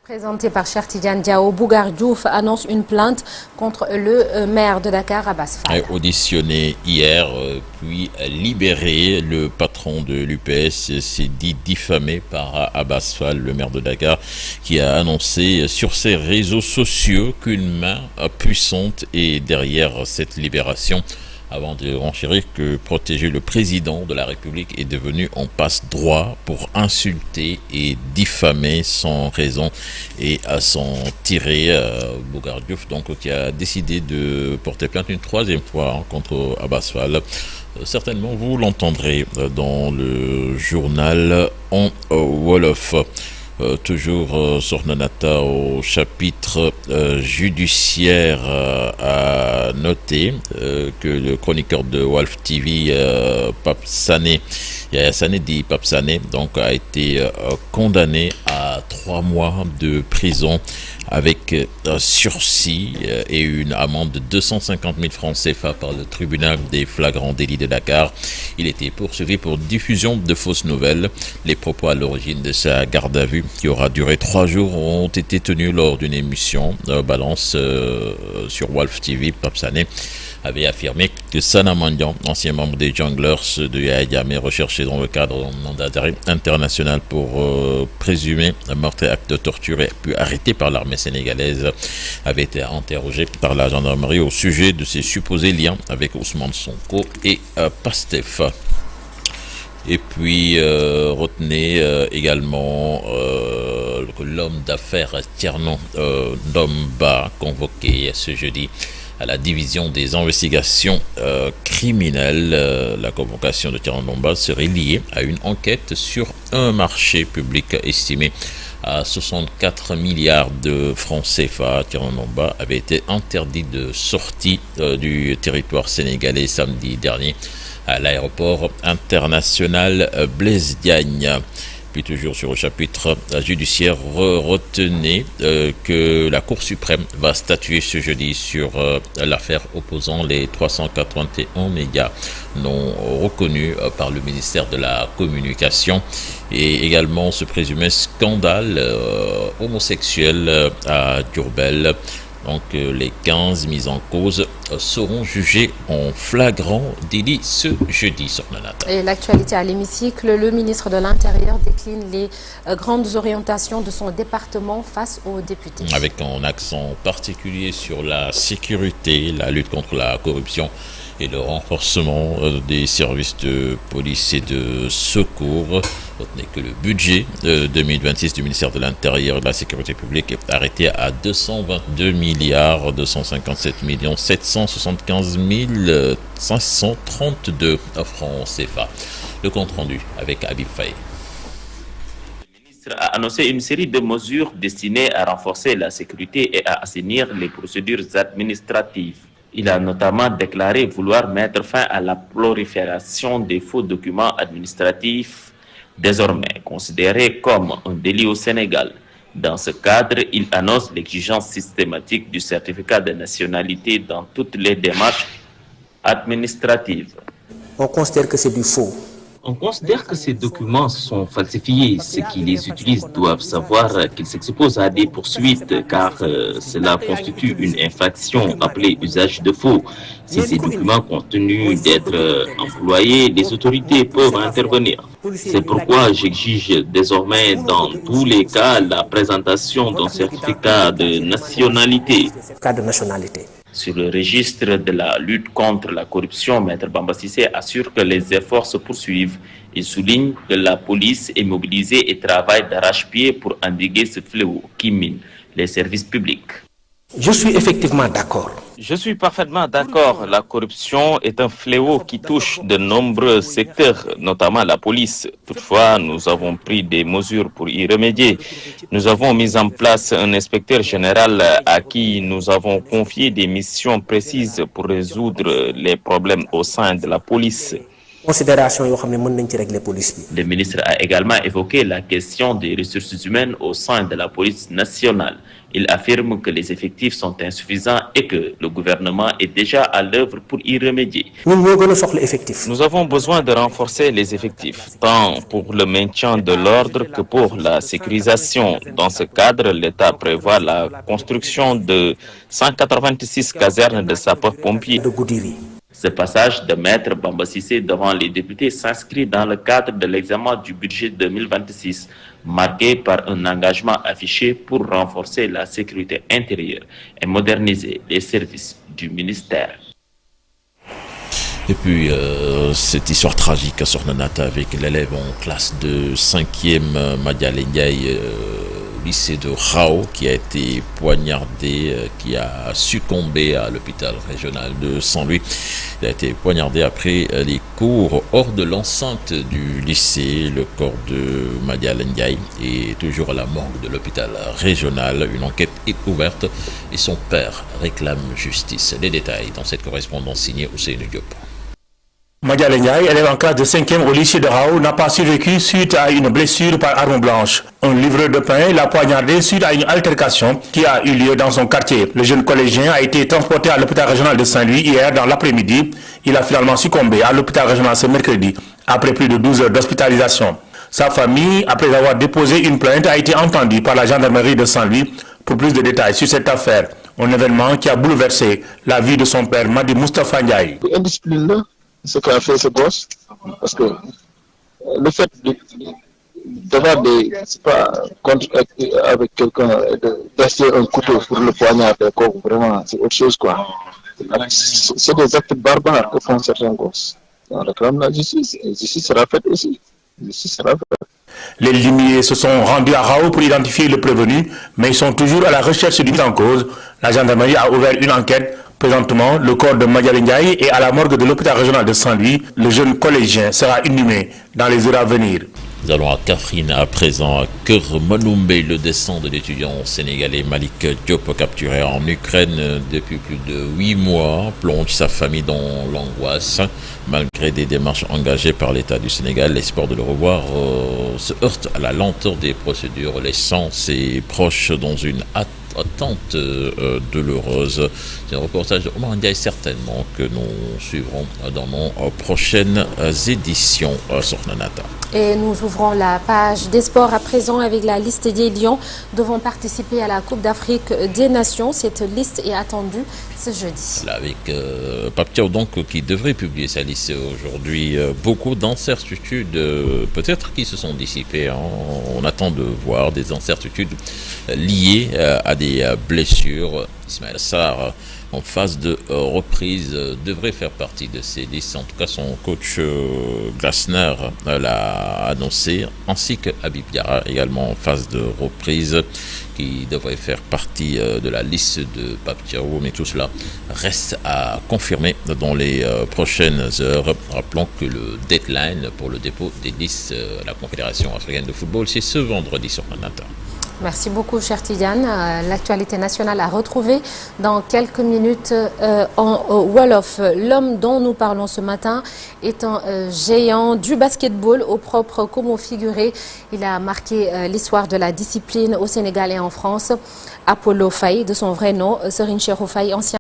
Présenté par Cheikh Tidiane Diao, Bougar Diouf annonce une plainte contre le maire de Dakar, Abass Fall. Auditionné hier, puis libéré, le patron de l'UPS s'est dit diffamé par Abass Fall, le maire de Dakar, qui a annoncé sur ses réseaux sociaux qu'une main puissante est derrière cette libération, avant de renchérir que protéger le président de la République est devenu en passe-droit pour insulter et diffamer sans raison et à s'en tirer. Bougar Diouf, donc, qui a décidé de porter plainte une troisième fois contre Abass Fall. Certainement, vous l'entendrez dans le journal en Wolof. Toujours Sornanata au chapitre judiciaire a noté que le chroniqueur de Walf TV, Pape Sané, Yaya Sané dit Pape Sané, donc a été condamné à 3 mois de prison avec sursis et une amende de 250 000 francs CFA par le tribunal des flagrants délits de Dakar. Il était poursuivi pour diffusion de fausses nouvelles. Les propos à l'origine de sa garde à vue, qui aura duré 3 jours, ont été tenus lors d'une émission Balance sur Walf TV. Pape Sané avait affirmé que Sana Mandian, ancien membre des Junglers de Yaya Jammeh, recherché dans le cadre d'un mandat d'arrêt international pour présumé meurtre et acte de torture et puis arrêté par l'armée sénégalaise, avait été interrogé par la gendarmerie au sujet de ses supposés liens avec Ousmane Sonko et Pastef. Et puis, retenez également que l'homme d'affaires Tiernon Ndomba, convoqué ce jeudi à la division des investigations criminelles. La convocation de Tiernon Ndomba serait liée à une enquête sur un marché public estimé à 64 milliards de francs CFA. Tiernon Ndomba avait été interdit de sortie du territoire sénégalais samedi dernier à l'aéroport international Blaise Diagne. Puis toujours sur le chapitre judiciaire, retenez que la Cour suprême va statuer ce jeudi sur l'affaire opposant les 381 médias non reconnus par le ministère de la Communication et également ce présumé scandale homosexuel à Diourbel. Donc les 15 mises en cause seront jugées en flagrant délit ce jeudi sur Nanata. Et l'actualité à l'hémicycle, le ministre de l'Intérieur décline les grandes orientations de son département face aux députés. Avec un accent particulier sur la sécurité, la lutte contre la corruption et le renforcement des services de police et de secours. Retenez que le budget 2026 du ministère de l'Intérieur et de la Sécurité publique est arrêté à 222 milliards 257 millions 775 532 francs CFA. Le compte rendu avec Habib Faye. Le ministre a annoncé une série de mesures destinées à renforcer la sécurité et à assainir les procédures administratives. Il a notamment déclaré vouloir mettre fin à la prolifération des faux documents administratifs, désormais considérés comme un délit au Sénégal. Dans ce cadre, il annonce l'exigence systématique du certificat de nationalité dans toutes les démarches administratives. On considère que c'est du faux. On considère que ces documents sont falsifiés. Ceux qui les utilisent doivent savoir qu'ils s'exposent à des poursuites car cela constitue une infraction appelée usage de faux. Si ces documents continuent d'être employés, les autorités peuvent intervenir. C'est pourquoi j'exige désormais dans tous les cas la présentation d'un certificat de nationalité. Sur le registre de la lutte contre la corruption, Maître Bamba Cissé assure que les efforts se poursuivent et souligne que la police est mobilisée et travaille d'arrache-pied pour endiguer ce fléau qui mine les services publics. Je suis effectivement d'accord. Je suis parfaitement d'accord. La corruption est un fléau qui touche de nombreux secteurs, notamment la police. Toutefois, nous avons pris des mesures pour y remédier. Nous avons mis en place un inspecteur général à qui nous avons confié des missions précises pour résoudre les problèmes au sein de la police. considération yoo xam ne mën nañ ci régler police bi. Le ministre a également évoqué la question des ressources humaines au sein de la police nationale. Il affirme que les effectifs sont insuffisants et que le gouvernement est déjà à l'œuvre pour y remédier. ñun ñoo gën a soxla effectif. Nous avons besoin de renforcer les effectifs, tant pour le maintien de l'ordre que pour la sécurisation. Dans ce cadre, l'État prévoit la construction de 186 casernes de sapeurs-pompiers. de Goudiri. Ce passage de Maître Bamba Cissé devant les députés s'inscrit dans le cadre de l'examen du budget 2026, marqué par un engagement affiché pour renforcer la sécurité intérieure et moderniser les services du ministère. Et puis, cette histoire tragique à Sornanata avec l'élève en classe de 5e, Madiale Ndiaye, lycée de Rao, qui a été poignardé, qui a succombé à l'hôpital régional de Saint-Louis. Il a été poignardé après les cours hors de l'enceinte du lycée. Le corps de Madiale Ndiaye est toujours à la morgue de l'hôpital régional. Une enquête est ouverte et son père réclame justice. Les détails dans cette correspondance signée Ousseynou Diop. Madiale Ndiaye, élève en classe de 5e au lycée de Rao, n'a pas survécu suite à une blessure par arme blanche. Un livreur de pain l'a poignardé suite à une altercation qui a eu lieu dans son quartier. Le jeune collégien a été transporté à l'hôpital régional de Saint-Louis hier dans l'après-midi. Il a finalement succombé à l'hôpital régional ce mercredi, après plus de 12 heures d'hospitalisation. Sa famille, après avoir déposé une plainte, a été entendue par la gendarmerie de Saint-Louis pour plus de détails sur cette affaire. Un événement qui a bouleversé la vie de son père, Madi Moustapha Ndiaye. Ce qu'a fait ce gosse, parce que le fait d'avoir c'est pas contre avec quelqu'un, d'acheter un couteau pour le poignarder, vraiment, c'est autre chose, quoi. C'est des actes barbares que font certains gosses. On réclame la justice, et la justice sera faite aussi. Les limiers se sont rendus à Rao pour identifier le prévenu, mais ils sont toujours à la recherche du mis en cause. La gendarmerie a ouvert une enquête. Présentement, le corps de Madiale Ndiaye est à la morgue de l'hôpital régional de Saint-Louis. Le jeune collégien sera inhumé dans les heures à venir. Nous allons à Kaffrine à présent, à Kermanoumbe, le descendant de l'étudiant sénégalais Malik Diop, capturé en Ukraine depuis plus de 8 mois, plonge sa famille dans l'angoisse. Malgré des démarches engagées par l'État du Sénégal, l'espoir de le revoir se heurte à la lenteur des procédures, laissant ses proches dans une attente douloureuse. C'est un reportage de Omar Ndiaye certainement que nous suivrons dans nos prochaines éditions sur Nanata. Et nous ouvrons la page des sports à présent avec la liste des Lions devant participer à la Coupe d'Afrique des Nations. Cette liste est attendue ce jeudi. Là, avec Pape Thiaw donc qui devrait publier sa liste aujourd'hui. Beaucoup d'incertitudes peut-être qui se sont dissipées. On attend de voir des incertitudes liées à des blessures. Ismaël Sarr en phase de reprise devrait faire partie de ces listes. En tout cas, son coach Glasner l'a annoncé, ainsi que Habib Diarra également en phase de reprise qui devrait faire partie de la liste de Pape Thiaw. Mais tout cela reste à confirmer dans les prochaines heures. Rappelons que le deadline pour le dépôt des listes à la Confédération africaine de football, c'est ce vendredi sur Manhattan. Merci beaucoup, cher Tidiane. L'actualité nationale à retrouver dans quelques minutes en Wolof. L'homme dont nous parlons ce matin est un géant du basketball au propre comme au figuré. Il a marqué l'histoire de la discipline au Sénégal et en France. Apollo Faye, de son vrai nom, Serigne Cheikhou Faye, ancien